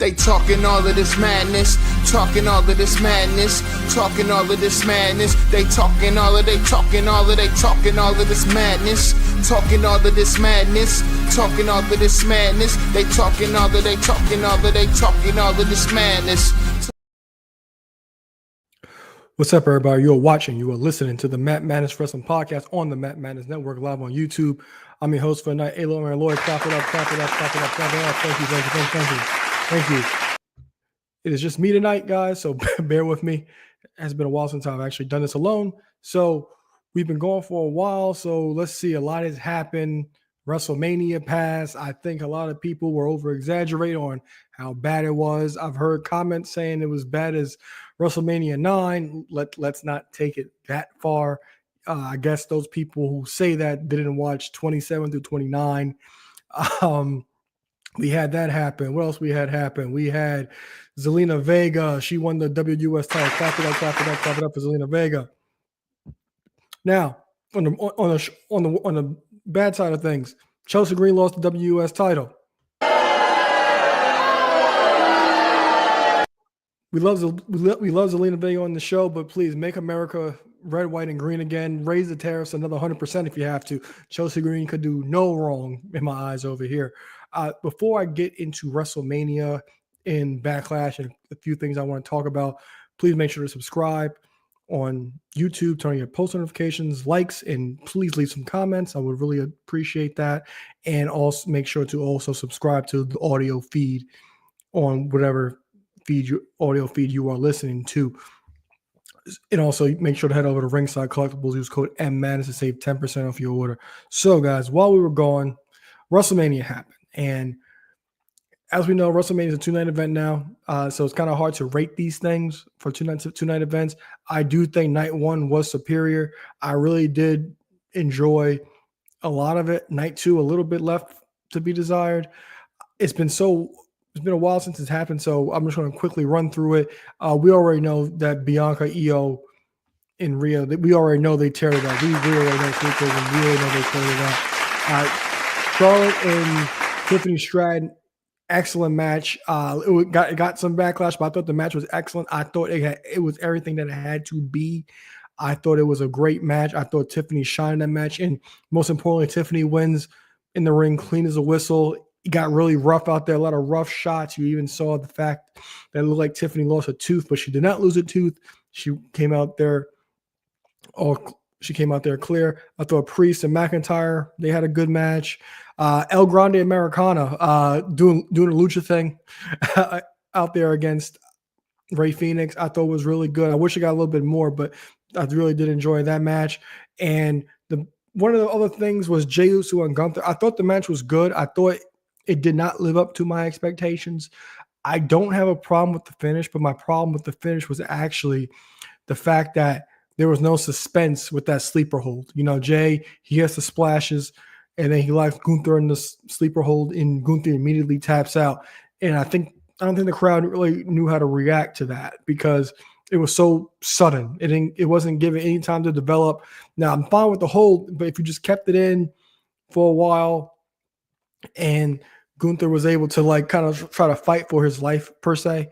They talking all of this madness, talking all of this madness, talking all of this madness. They talking all of this madness, talking all of this madness, talking all of this madness. They talking all of this madness. What's up, everybody? You are listening to the Matt Madness Wrestling Podcast on the Matt Madness Network, live on YouTube. I'm your host for the night, Alo and Lloyd. Clap it up. Thank you. It is just me tonight, guys, so bear with me. It has been a while since I've actually done this alone. So we've been going for a while, so let's see. A lot has happened. Wrestlemania passed. I think a lot of people were over-exaggerating on how bad it was. I've heard comments saying it was bad as WrestleMania 9. Let's not take it that far. I guess those people who say that didn't watch 27 through 29. We had that happen. What else we had happen? We had Zelina Vega. She won the WUS title. Clap it up for Zelina Vega. Now, on the bad side of things, Chelsea Green lost the WUS title. We love Zelina Vega on the show, but please make America red, white, and green again. Raise the tariffs another 100% if you have to. Chelsea Green could do no wrong in my eyes over here. Before I get into WrestleMania and Backlash and a few things I want to talk about, please make sure to subscribe on YouTube, turn on your post notifications, likes, and please leave some comments. I would really appreciate that. And also make sure to also subscribe to the audio feed on whatever audio feed you are listening to. And also make sure to head over to Ringside Collectibles, use code MMADNESS to save 10% off your order. So guys, while we were gone, WrestleMania happened. And as we know, WrestleMania is a two-night event now. So it's kind of hard to rate these things for two-night events. I do think night one was superior. I really did enjoy a lot of it. Night two, a little bit left to be desired. It's been a while since it's happened, so I'm just going to quickly run through it. We already know that Bianca, Io, and Rhea, we already know they tear it up. We really know they tear it up. Charlotte and Tiffany Stratton, excellent match. It got some backlash, but I thought the match was excellent. I thought it was everything that it had to be. I thought it was a great match. I thought Tiffany shined in that match, and most importantly, Tiffany wins in the ring clean as a whistle. It got really rough out there, a lot of rough shots. You even saw the fact that it looked like Tiffany lost a tooth, but she did not lose a tooth. She came out there clear. I thought Priest and McIntyre, they had a good match. El Grande Americana doing a lucha thing out there against Rey Fenix, I thought was really good. I wish I got a little bit more, but I really did enjoy that match. And one of the other things was Jey Uso and Gunther. I thought the match was good. I thought it did not live up to my expectations. I don't have a problem with the finish, but my problem with the finish was actually the fact that there was no suspense with that sleeper hold. You know, Jey, he has the splashes, and then he locks Gunther in the sleeper hold, and Gunther immediately taps out. And I don't think the crowd really knew how to react to that because it was so sudden. It wasn't given any time to develop. Now, I'm fine with the hold, but if you just kept it in for a while and Gunther was able to kind of try to fight for his life per se,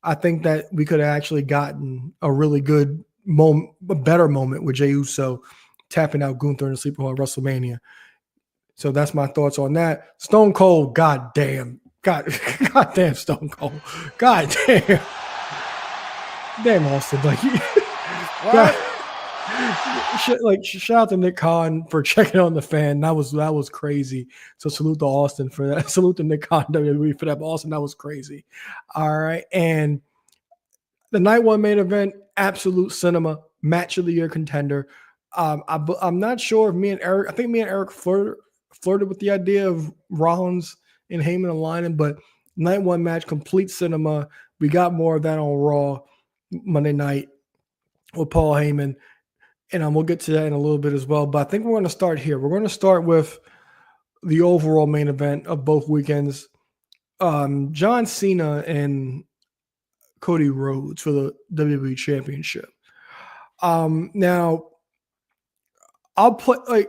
I think that we could have actually gotten a really good moment, a better moment with Jey Uso tapping out Gunther in the sleeper hold at WrestleMania. So that's my thoughts on that. Stone Cold, goddamn Stone Cold, goddamn, Austin, shout out to Nick Khan for checking on the fan. That was crazy. So salute to Austin for that. Salute to Nick Khan WWE for that. But Austin, that was crazy. All right, and the night one main event, absolute cinema, match of the year contender. I'm not sure if I think me and Eric flirted with the idea of Rollins and Heyman aligning, but night one match, complete cinema. We got more of that on Raw Monday night with Paul Heyman, and we'll get to that in a little bit as well. But I think we're going to start here. We're going to start with the overall main event of both weekends. John Cena and Cody Rhodes for the WWE Championship. Now, I'll play,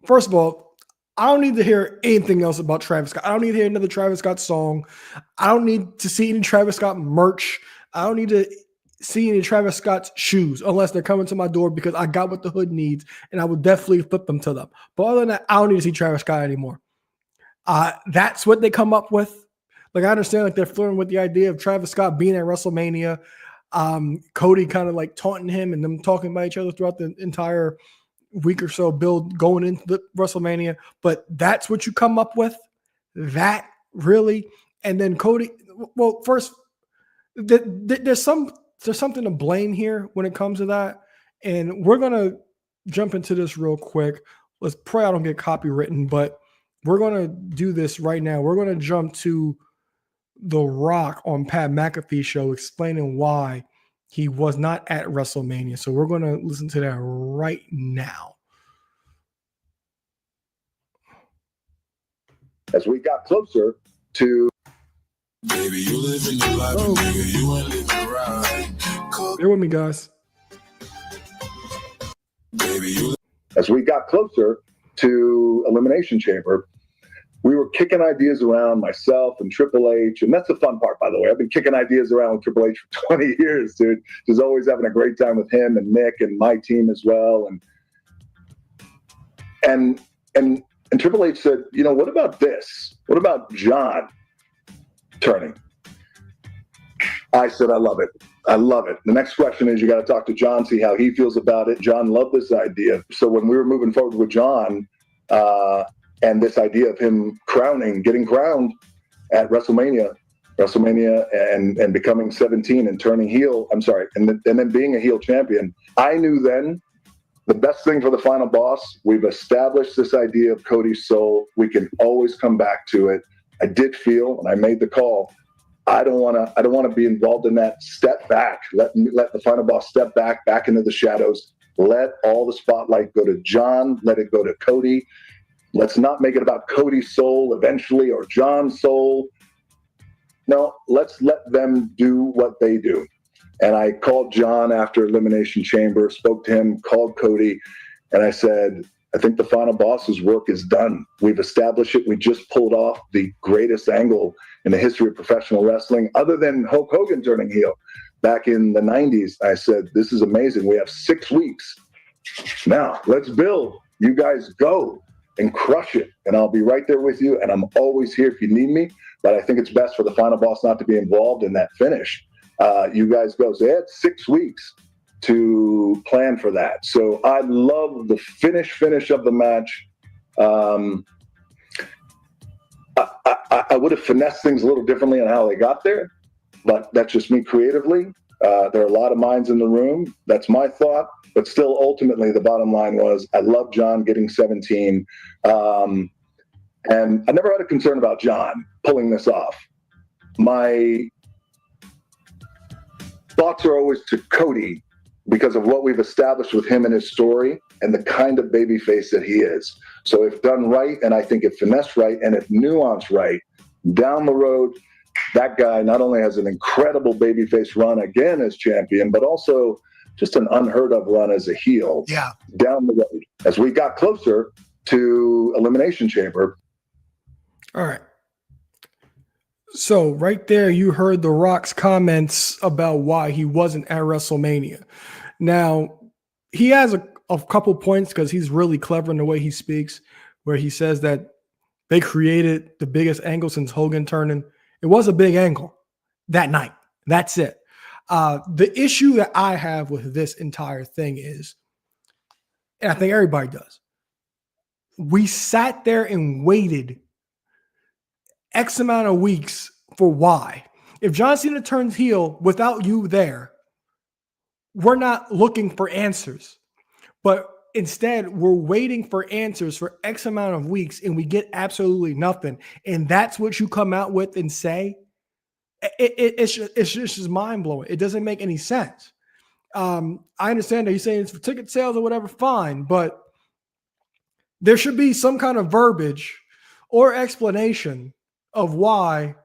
first of all, I don't need to hear anything else about Travis Scott. I don't need to hear another Travis Scott song. I don't need to see any Travis Scott merch. I don't need to see any Travis Scott's shoes unless they're coming to my door because I got what the hood needs and I would definitely flip them to them. But other than that, I don't need to see Travis Scott anymore. That's what they come up with. Like, I understand like they're flirting with the idea of Travis Scott being at WrestleMania. Cody kind of like taunting him and them talking about each other throughout the entire week or so build going into the WrestleMania, but that's what you come up with? That really? And then Cody, well, first, there's something to blame here when it comes to that, and we're gonna jump into this real quick. Let's pray I don't get copywritten, but we're gonna do this right now. We're gonna jump to The Rock on Pat McAfee's show explaining why he was not at WrestleMania. So we're going to listen to that right now. As we got closer to... Baby, you live in your life, and nigga, you ain't living right. Bear with me, guys. Baby, you... As we got closer to Elimination Chamber, we were kicking ideas around, myself and Triple H. And that's the fun part, by the way. I've been kicking ideas around with Triple H for 20 years, dude. Just always having a great time with him and Nick and my team as well. And Triple H said, you know, what about this? What about John turning? I said, I love it. I love it. The next question is you got to talk to John, see how he feels about it. John loved this idea. So when we were moving forward with John, and this idea of him getting crowned at WrestleMania and becoming 17 and turning heel, and then being a heel champion. I knew then the best thing for the final boss, we've established this idea of Cody's soul. We can always come back to it. I did feel, and I made the call, I don't want to be involved in that. Step back. Let the final boss step back into the shadows. Let all the spotlight go to John. Let it go to Cody. Let's not make it about Cody's soul eventually or John's soul. No, let's let them do what they do. And I called John after Elimination Chamber, spoke to him, called Cody, and I said, I think the final boss's work is done. We've established it. We just pulled off the greatest angle in the history of professional wrestling, other than Hulk Hogan turning heel back in the 90s. I said, this is amazing. We have 6 weeks. Now, let's build. You guys go and crush it. And I'll be right there with you. And I'm always here if you need me. But I think it's best for the final boss not to be involved in that finish. You guys go. So they had 6 weeks to plan for that. So I love the finish of the match. I would have finessed things a little differently on how they got there, but that's just me creatively. There are a lot of minds in the room. That's my thought. But still, ultimately, the bottom line was I love John getting 17. And I never had a concern about John pulling this off. My thoughts are always to Cody because of what we've established with him and his story and the kind of babyface that he is. So if done right, and I think if finessed right, and if nuanced right, down the road, that guy not only has an incredible babyface run again as champion, but also just an unheard of run as a heel down the road. As we got closer to Elimination Chamber. All right. So right there, you heard The Rock's comments about why he wasn't at WrestleMania. Now, he has a couple points because he's really clever in the way he speaks, where he says that they created the biggest angle since Hogan turning. It was a big angle that night. That's it. The issue that I have with this entire thing is, and I think everybody does, we sat there and waited X amount of weeks for why. If John Cena turns heel without you there, we're not looking for answers. But instead, we're waiting for answers for X amount of weeks and we get absolutely nothing. And that's what you come out with and say. It's just mind-blowing. It doesn't make any sense. I understand that you're saying it's for ticket sales or whatever, fine, but there should be some kind of verbiage or explanation of why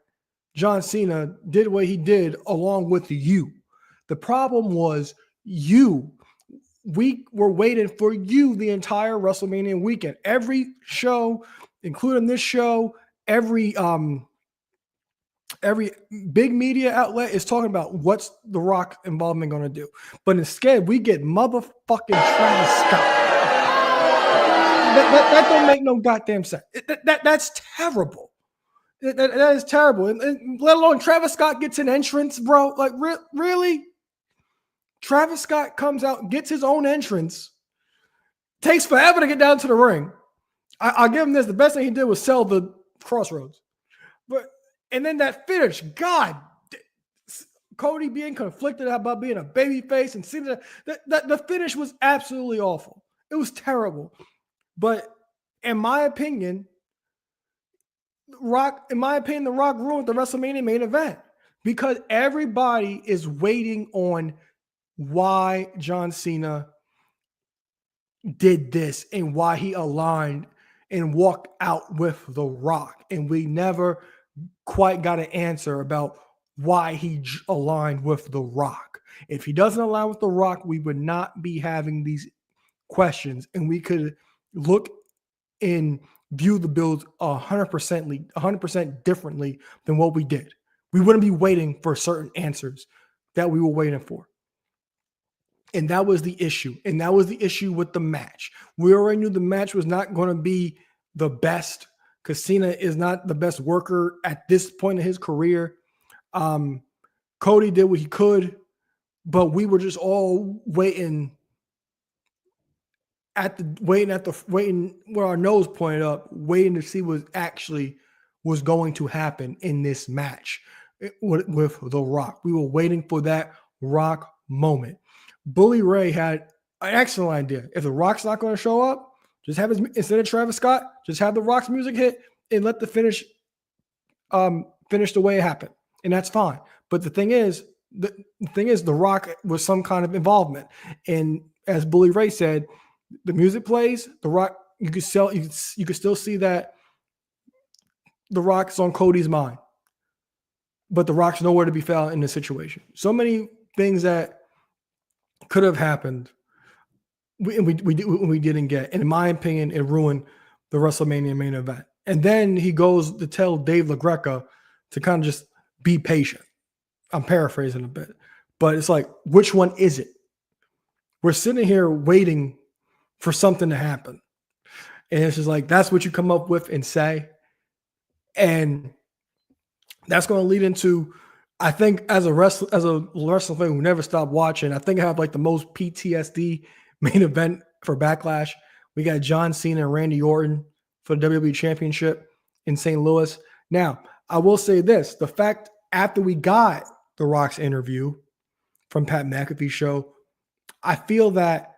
John Cena did what he did along with you. The problem was you we were waiting for you the entire WrestleMania weekend. Every show, including this show, every big media outlet is talking about what's The Rock involvement going to do. But instead, we get motherfucking Travis Scott. That don't make no goddamn sense. That's terrible. That is terrible. And let alone Travis Scott gets an entrance, bro. Like, really? Travis Scott comes out, gets his own entrance, takes forever to get down to the ring. I'll give him this. The best thing he did was sell the Crossroads. And then that finish, God, Cody being conflicted about being a babyface and seeing that the finish was absolutely awful. It was terrible. But in my opinion, The Rock ruined the WrestleMania main event because everybody is waiting on why John Cena did this and why he aligned and walked out with The Rock. And we never quite got an answer about why he aligned with The Rock. If he doesn't align with The Rock, we would not be having these questions, and we could look and view the build 100% differently than what we did. We wouldn't be waiting for certain answers that we were waiting for. And that was the issue. And that was the issue with the match. We already knew the match was not going to be the best because Cena is not the best worker at this point in his career. Cody did what he could, but we were just all waiting with our nose pointed up, waiting to see what actually was going to happen in this match with The Rock. We were waiting for that Rock moment. Bully Ray had an excellent idea. If The Rock's not going to show up, just have instead of Travis Scott, just have The Rock's music hit and let the finish the way it happened. And that's fine. But the thing is, The Rock was some kind of involvement. And as Bully Ray said, the music plays, The Rock, you could still see that The Rock's on Cody's mind. But The Rock's nowhere to be found in this situation. So many things that could have happened, we didn't get. And in my opinion, it ruined the WrestleMania main event. And then he goes to tell Dave LaGreca to kind of just be patient. I'm paraphrasing a bit. But it's like, which one is it? We're sitting here waiting for something to happen. And it's just like, that's what you come up with and say. And that's going to lead into, I think, as a wrestling fan who never stopped watching, I think I have like the most PTSD main event for Backlash. We got John Cena and Randy Orton for the WWE Championship in St. Louis. Now, I will say this. The fact after we got The Rock's interview from Pat McAfee's show, I feel that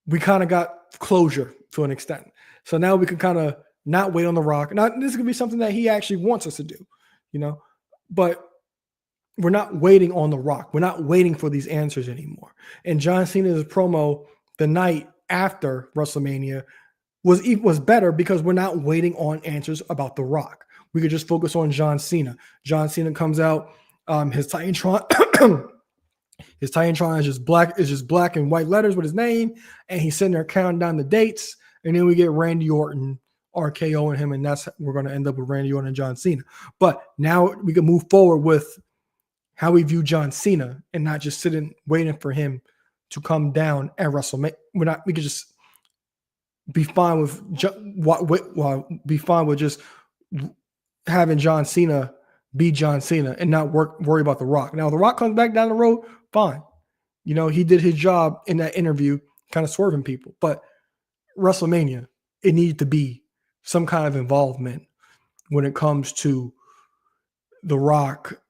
we kind of got closure to an extent. So now we can kind of not wait on The Rock. Now, this could be something that he actually wants us to do, but we're not waiting on The Rock. We're not waiting for these answers anymore. And John Cena's promo the night after WrestleMania was better because we're not waiting on answers about The Rock. We could just focus on John Cena. John Cena comes out, his Titantron his Titantron is just black and white letters with his name, and he's sitting there counting down the dates, and then we get Randy Orton RKOing him, and we're going to end up with Randy Orton and John Cena. But now we can move forward with how we view John Cena and not just sitting waiting for him to come down at WrestleMania. We could just be fine with just having John Cena be John Cena and not worry about The Rock. Now, The Rock comes back down the road, fine. He did his job in that interview, kind of swerving people. But WrestleMania, it needed to be some kind of involvement when it comes to The Rock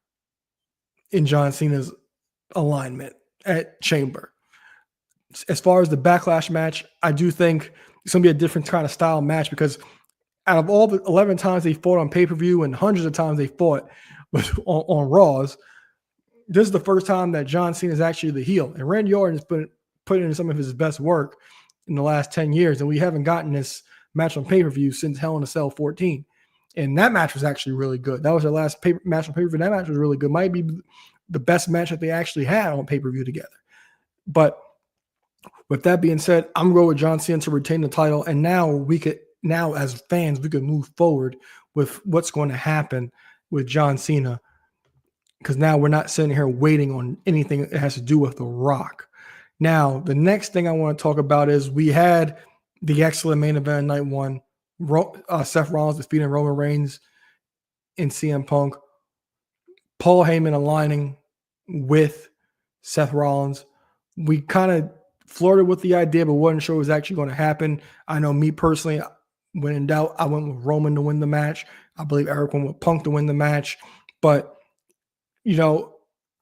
in John Cena's alignment at Chamber. As far as the Backlash match, I do think it's going to be a different kind of style match because out of all the 11 times they fought on pay-per-view and hundreds of times they fought on Raws, this is the first time that John Cena is actually the heel. And Randy Orton has put in some of his best work in the last 10 years, and we haven't gotten this match on pay-per-view since Hell in a Cell 14. And that match was actually really good. That was their last match on pay-per-view. That match was really good. Might be the best match that they actually had on pay-per-view together. But With that being said, I'm going with John Cena to retain the title, and now as fans, we could move forward with what's going to happen with John Cena, because now we're not sitting here waiting on anything that has to do with The Rock. Now, the next thing I want to talk about is we had the excellent main event night one, Seth Rollins defeating Roman Reigns and CM Punk, Paul Heyman aligning with Seth Rollins. We kind of flirted with the idea, but wasn't sure it was actually going to happen. I know me personally, when in doubt, I went with Roman to win the match. I believe Eric went with Punk to win the match. But,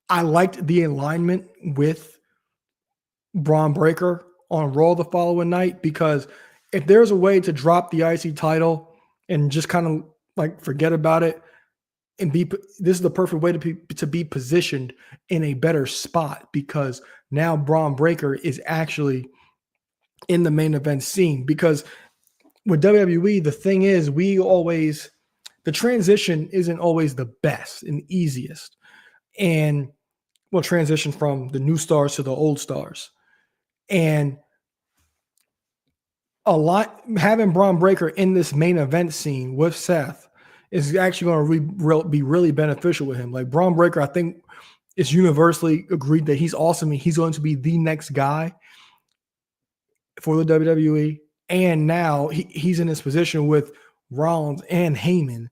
I liked the alignment with Braun Breaker on Raw the following night, because if there's a way to drop the IC title and just kind of like forget about it and this is the perfect way to be positioned in a better spot, because now Braun Breaker is actually in the main event scene. Because with WWE, the thing is, the transition isn't always the best and easiest. And we'll transition from the new stars to the old stars. And having Braun Breaker in this main event scene with Seth is actually going to be really beneficial with him. Like, Braun Breaker, I think it's universally agreed that he's awesome and he's going to be the next guy for the WWE. And now he's in this position with Rollins and Heyman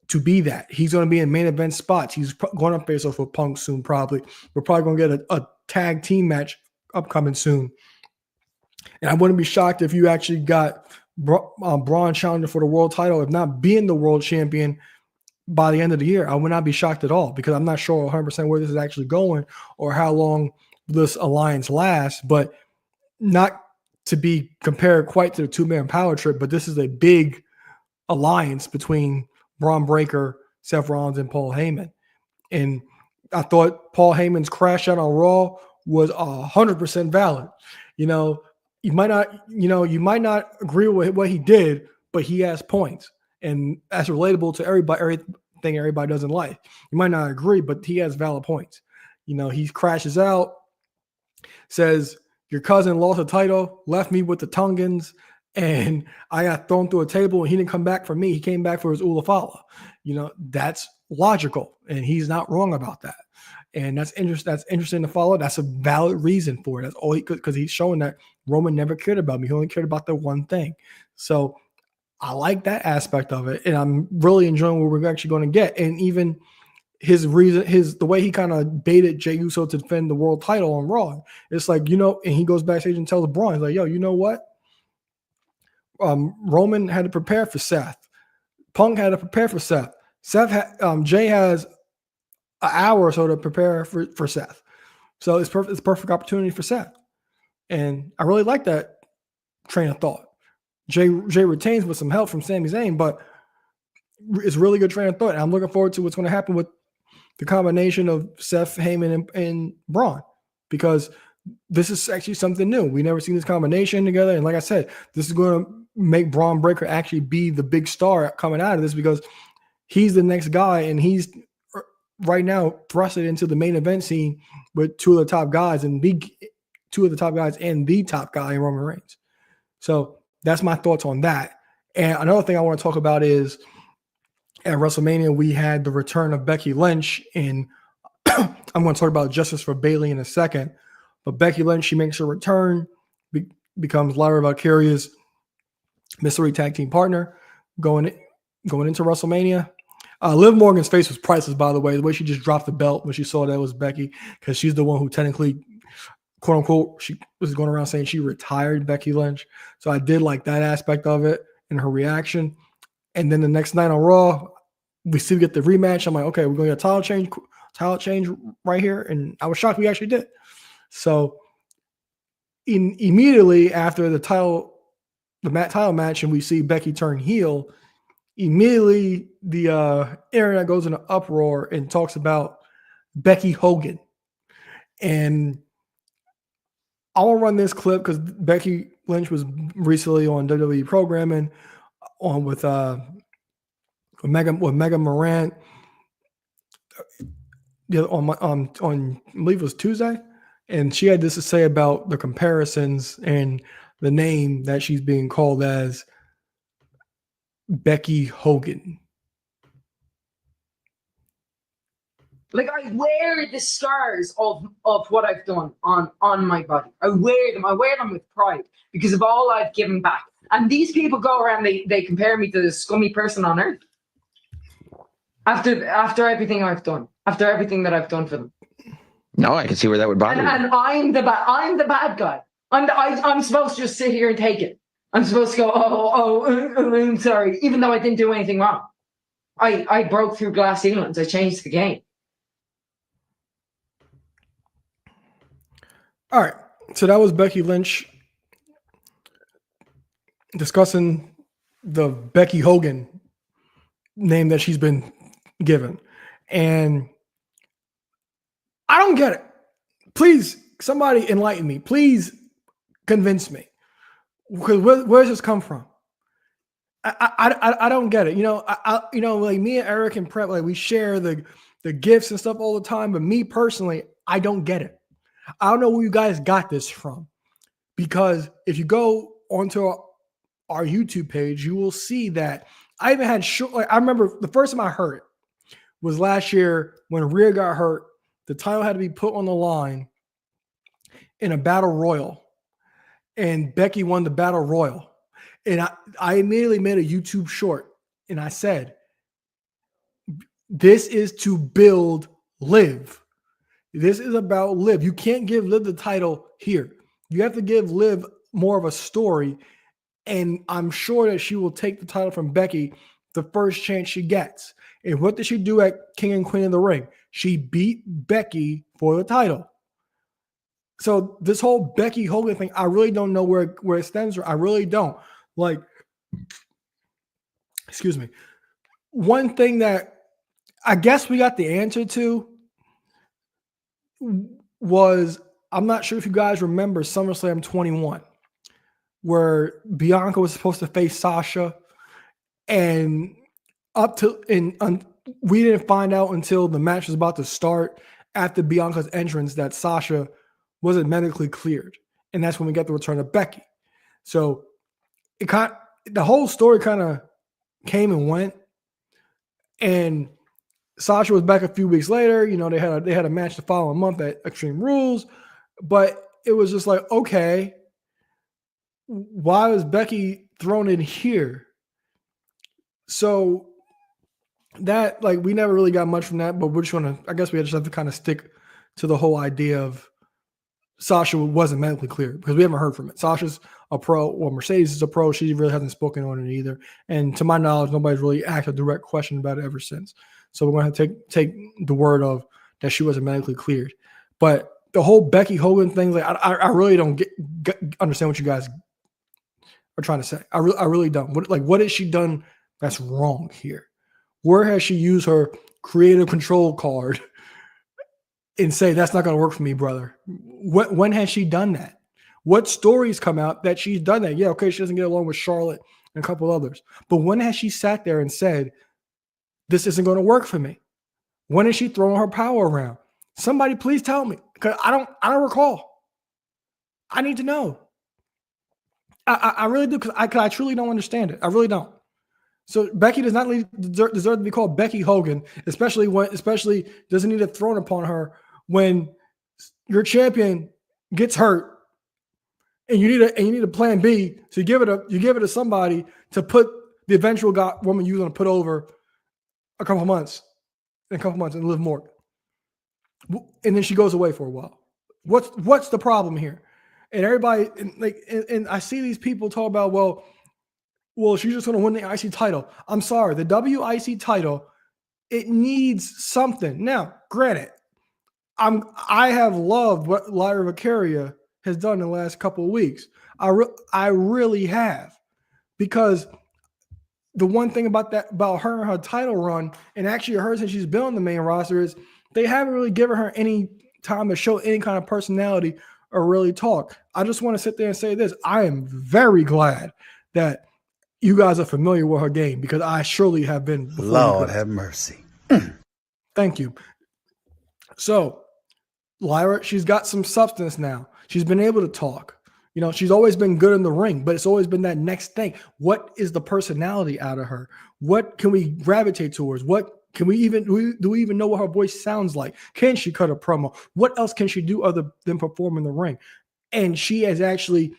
to be that. He's going to be in main event spots. He's going to face off with Punk soon, probably. We're probably going to get a tag team match upcoming soon. And I wouldn't be shocked if you actually got Braun challenging for the world title, if not being the world champion by the end of the year. I would not be shocked at all, because I'm not sure 100% where this is actually going or how long this alliance lasts, but not to be compared quite to the two-man power trip, but this is a big alliance between Braun Breaker, Seth Rollins, and Paul Heyman. And I thought Paul Heyman's crash out on Raw was 100% valid. You might not agree with what he did, but he has points, and that's relatable to everything everybody does in life. You might not agree, but he has valid points. He crashes out, says, "Your cousin lost a title, left me with the Tongans, and I got thrown through a table, and he didn't come back for me. He came back for his Ulafala." That's logical, and he's not wrong about that. And that's interesting to follow. That's a valid reason for it. That's all he could, because he's showing that Roman never cared about me. He only cared about the one thing. So I like that aspect of it, and I'm really enjoying what we're actually going to get. And even the way he kind of baited Jey Uso to defend the world title on Raw. It's like, and he goes backstage and tells Braun, he's like, "Yo, you know what? Roman had to prepare for Seth. Punk had to prepare for Seth. Jay has an hour or so to prepare for Seth. So it's perfect. It's a perfect opportunity for Seth." And I really like that train of thought. Jay retains with some help from Sami Zayn, but it's a really good train of thought. And I'm looking forward to what's going to happen with the combination of Seth, Heyman, and Braun, because this is actually something new. We never seen this combination together. And like I said, this is going to make Braun Breaker actually be the big star coming out of this, because he's the next guy, and he's right now thrusted into the main event scene with two of the top guys and the top guy in Roman Reigns. So that's my thoughts on that. And another thing I want to talk about is at WrestleMania, we had the return of Becky Lynch, and I'm going to talk about Justice for Bayley in a second. But Becky Lynch, she makes her return, becomes Lyra Valkyria's mystery tag team partner going into WrestleMania. Liv Morgan's face was priceless, by the way. The way she just dropped the belt when she saw that was Becky, because she's the one who technically, quote unquote, she was going around saying she retired Becky Lynch. So I did like that aspect of it and her reaction. And then the next night on Raw, we still get the rematch. I'm like, okay, we're going to get a title change right here. And I was shocked we actually did. So immediately after the title match, and we see Becky turn heel, immediately the internet goes in an uproar and talks about Becky Hogan. And I want to run this clip because Becky Lynch was recently on WWE programming with Megan Morant on I believe it was Tuesday, and she had this to say about the comparisons and the name that she's being called as Becky Hogan. Like, I wear the scars of what I've done on my body. I wear them. I wear them with pride because of all I've given back. And these people go around, they compare me to the scummy person on earth. After everything I've done. After everything that I've done for them. No, I can see where that would bother you. And I'm the bad guy. I'm supposed to just sit here and take it. I'm supposed to go, I'm sorry, even though I didn't do anything wrong. I broke through glass ceilings. I changed the game. All right. So that was Becky Lynch discussing the Becky Hogan name that she's been given. And I don't get it. Please, somebody enlighten me. Please convince me. Because where does this come from? I don't get it. Like me and Eric and Prep, like we share the gifts and stuff all the time. But me personally, I don't get it. I don't know where you guys got this from, because if you go onto our YouTube page, you will see that I even had I remember the first time I heard it was last year when Rhea got hurt. The title had to be put on the line in a battle royal, and Becky won the battle royal. And I immediately made a YouTube short, and I said, "This is to build Liv. This is about Liv. You can't give Liv the title here. You have to give Liv more of a story." And I'm sure that she will take the title from Becky the first chance she gets. And what did she do at King and Queen of the Ring? She beat Becky for the title. So this whole Becky Hogan thing, I really don't know where it stems from. I really don't. Like, excuse me. One thing that I guess we got the answer to was, I'm not sure if you guys remember SummerSlam 21, where Bianca was supposed to face Sasha, and we didn't find out until the match was about to start after Bianca's entrance that Sasha wasn't medically cleared, and that's when we got the return of Becky. So the whole story kind of came and went, and Sasha was back a few weeks later. They had a match the following month at Extreme Rules, but it was just like, okay, why was Becky thrown in here? So that, like, we never really got much from that, but we're just I guess we just have to kind of stick to the whole idea of Sasha wasn't medically cleared, because we haven't heard from it. Sasha's a pro, well, Mercedes is a pro. She really hasn't spoken on it either. And to my knowledge, nobody's really asked a direct question about it ever since. So we're going to take the word of that she wasn't medically cleared. But the whole Becky Hogan thing, like, I really don't understand what you guys are trying to say. I really don't. What has she done that's wrong here? Where has she used her creative control card and say, that's not going to work for me, brother? When has she done that? What stories come out that she's done that? Yeah, okay, she doesn't get along with Charlotte and a couple others. But when has she sat there and said, this isn't going to work for me? When is she throwing her power around? Somebody please tell me, because I don't recall. I need to know. I really do, because I truly don't understand it. I really don't. So Becky does not deserve to be called Becky Hogan, especially doesn't need it thrown upon her when your champion gets hurt and you need a plan B. So you give it to somebody to put the eventual woman you're going to put over a couple months and Liv Morgan. And then she goes away for a while. What's the problem here? And everybody, and I see these people talk about, well, she's just going to win the IC title. I'm sorry. The WIC title, it needs something. Now, granted, I have loved what Lyra Valkyria has done in the last couple of weeks. I really have, because the one thing about her and her title run, and actually her since she's been on the main roster, is they haven't really given her any time to show any kind of personality or really talk. I just want to sit there and say this. I am very glad that you guys are familiar with her game, because I surely have been. Lord have mercy. Thank you. So Lyra, she's got some substance now. She's been able to talk. You know, she's always been good in the ring, but it's always been that next thing. What is the personality out of her? What can we gravitate towards? What can we even do we even know what her voice sounds like? Can she cut a promo? What else can she do other than perform in the ring? And she has actually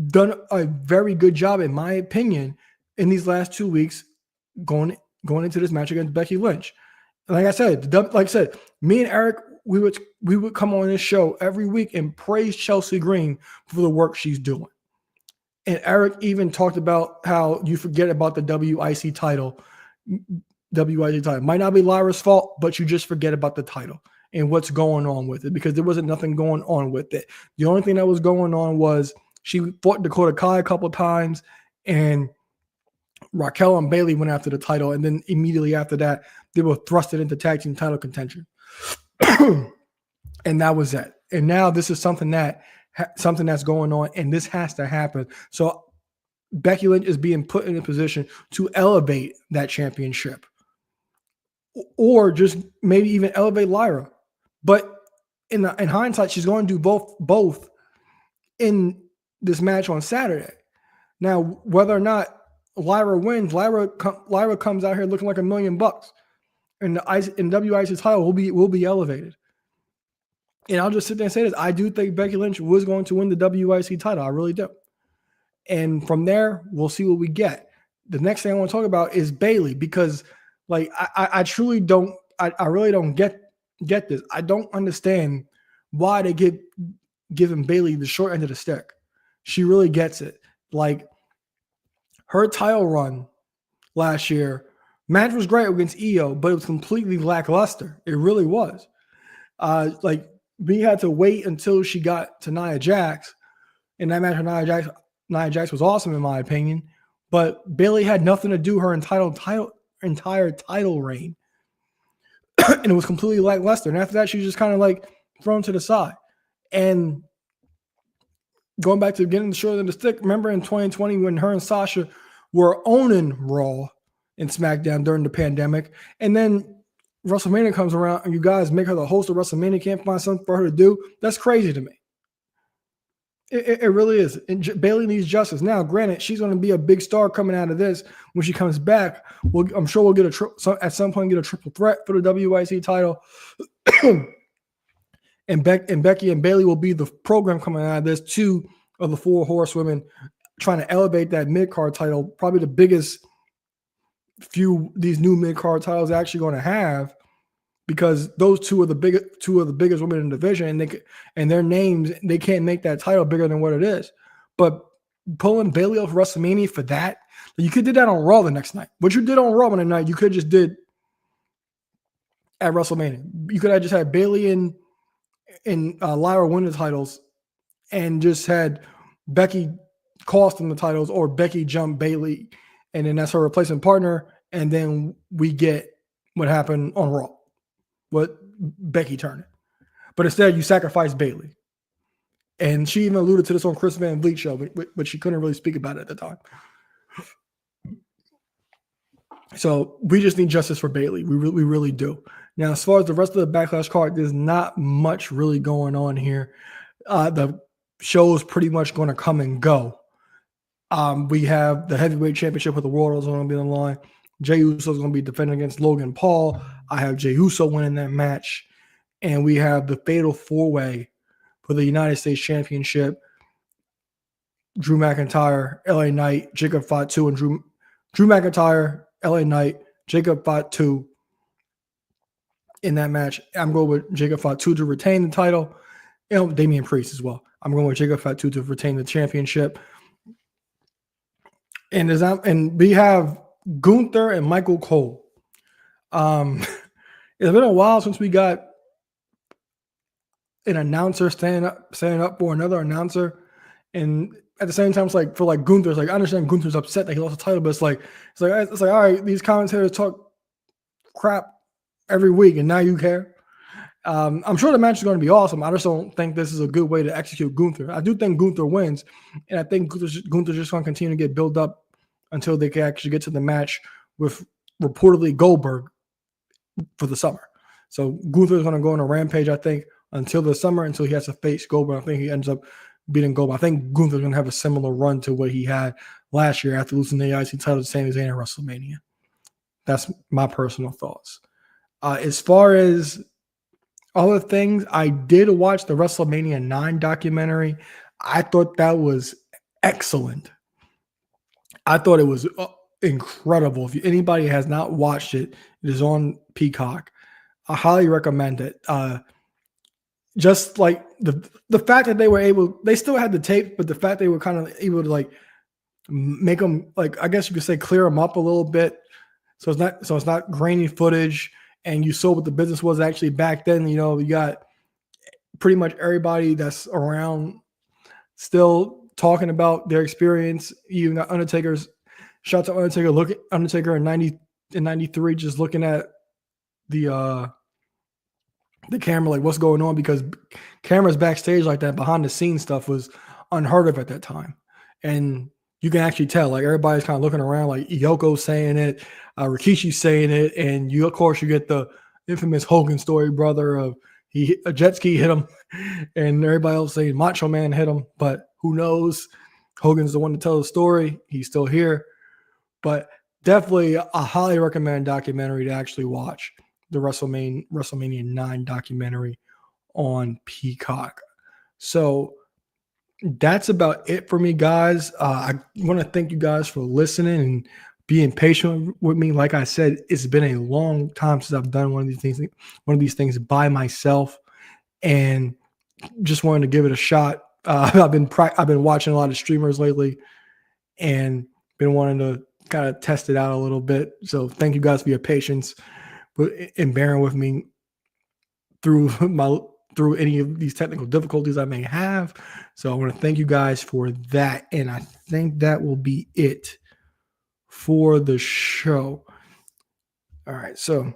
done a very good job, in my opinion, in these last 2 weeks going into this match against Becky Lynch. Like I said, me and Eric, we would come on this show every week and praise Chelsea Green for the work she's doing. And Eric even talked about how you forget about the WIC title. WIC title might not be Lyra's fault, but you just forget about the title and what's going on with it, because there wasn't nothing going on with it. The only thing that was going on was she fought Dakota Kai a couple times, and Raquel and Bayley went after the title, and then immediately after that, they were thrusted into tag team title contention. And that was it. And now this is something that's going on, and this has to happen. So Becky Lynch is being put in a position to elevate that championship, or just maybe even elevate Lyra. But in hindsight, she's going to do both in this match on Saturday. Now, whether or not Lyra wins, Lyra comes out here looking like $1 million, and the WIC title will be elevated. And I'll just sit there and say this: I do think Becky Lynch was going to win the WIC title. I really do. And from there, we'll see what we get. The next thing I want to talk about is Bayley, because like I truly don't, I really don't get this. I don't understand why they giving Bayley the short end of the stick. She really gets it. Like, her title run last year, match was great against Io, but it was completely lackluster. It really was. Like, we had to wait until she got to Nia Jax, and that match with Nia Jax was awesome in my opinion. But Bayley had nothing to do her entire title reign, and it was completely lackluster. And after that, she was just kind of like thrown to the side. And going back to getting the short end of the stick, remember in 2020 when her and Sasha were owning Raw and SmackDown during the pandemic, and then WrestleMania comes around and you guys make her the host of WrestleMania, can't find something for her to do? That's crazy to me. It really is. And Bayley needs justice. Now, granted, she's going to be a big star coming out of this when she comes back. I'm sure we'll get at some point get a triple threat for the WIC title. And Becky and Bayley will be the program coming out of this. 2 of the 4 horsewomen trying to elevate that mid-card title. Probably the biggest few these new mid-card titles actually going to have, because those 2 are the biggest women in the division, and their names, they can't make that title bigger than what it is. But pulling Bayley off WrestleMania for that, you could do that on Raw the next night. What you did on Raw one night, you could just did at WrestleMania. You could have just had Bayley and Lyra win the titles, and just had Becky cost them the titles, or Becky jump Bayley, and then that's her replacement partner, and then we get what happened on Raw, what Becky turned. But instead, you sacrifice Bayley. And she even alluded to this on Chris Van Vliet's show, but she couldn't really speak about it at the time. So we just need justice for Bayley. We really do. Now, as far as the rest of the Backlash card, there's not much really going on here. The show is pretty much going to come and go. We have the heavyweight championship with the World is going to be on the line. Jey Uso is going to be defending against Logan Paul. I have Jey Uso winning that match. And we have the fatal 4-way for the United States Championship. Drew McIntyre, LA Knight, Jacob Fatu, and Drew McIntyre, LA Knight, Jacob Fatu in that match. I'm going with Jacob Fatu to retain the title. Damian Priest as well. I'm going with Jacob Fatu to retain the championship. And we have Gunther and Michael Cole. It's been a while since we got an announcer standing up for another announcer, and at the same time, it's like for Gunther, it's like I understand Gunther's upset that he lost the title, but it's like all right, these commentators talk crap every week, and now you care. I'm sure the match is going to be awesome. I just don't think this is a good way to execute Gunther. I do think Gunther wins, and I think Gunther's just going to continue to get built up until they can actually get to the match with reportedly Goldberg for the summer. So Gunther's going to go on a rampage, I think, until the summer, until he has to face Goldberg. I think he ends up beating Goldberg. I think Gunther's going to have a similar run to what he had last year after losing the IC title to Sami Zayn at WrestleMania. That's my personal thoughts. As far as other things, I did watch the WrestleMania 9 documentary. I thought that was excellent. I thought it was incredible. If anybody has not watched it, it is on Peacock. I highly recommend it. Just like the fact that they still had the tape, but the fact they were kind of able to like make them, like, I guess you could say, clear them up a little bit. So it's not grainy footage, and you saw what the business was actually back then. You got pretty much everybody that's around still talking about their experience. You got Undertaker's shots at Undertaker. Look at Undertaker in 93, just looking at the camera, like, what's going on, because cameras backstage like that, behind the scenes stuff, was unheard of at that time. And you can actually tell, like, everybody's kind of looking around, like Yoko's saying it, Rikishi's saying it, and of course you get the infamous Hogan story, brother, of a jet ski hit him, and everybody else saying Macho Man hit him, but who knows? Hogan's the one to tell the story. He's still here. But definitely a highly recommend documentary to actually watch, the WrestleMania 9 documentary on Peacock. So that's about it for me, guys. I want to thank you guys for listening and being patient with me. Like I said, it's been a long time since I've done one of these things by myself, and just wanted to give it a shot. I've been watching a lot of streamers lately, and been wanting to kind of test it out a little bit. So thank you guys for your patience and bearing with me through any of these technical difficulties I may have. So I want to thank you guys for that. And I think that will be it for the show. All right. So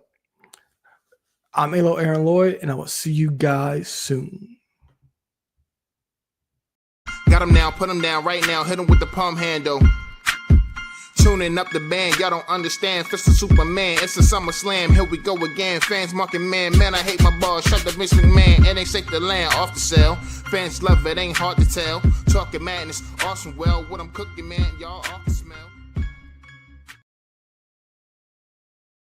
I'm Alo Aaron Lloyd, and I will see you guys soon. Got him now, put him down right now, hit him with the palm handle. Tuning up the band, y'all don't understand. Fist of Superman, it's a SummerSlam. Here we go again. Fans marking man, I hate my balls. Shut the Vince McMahon, it ain't shake the land off the sale. Fans love it, ain't hard to tell. Talking madness, awesome. Well, what I'm cooking, man, y'all off the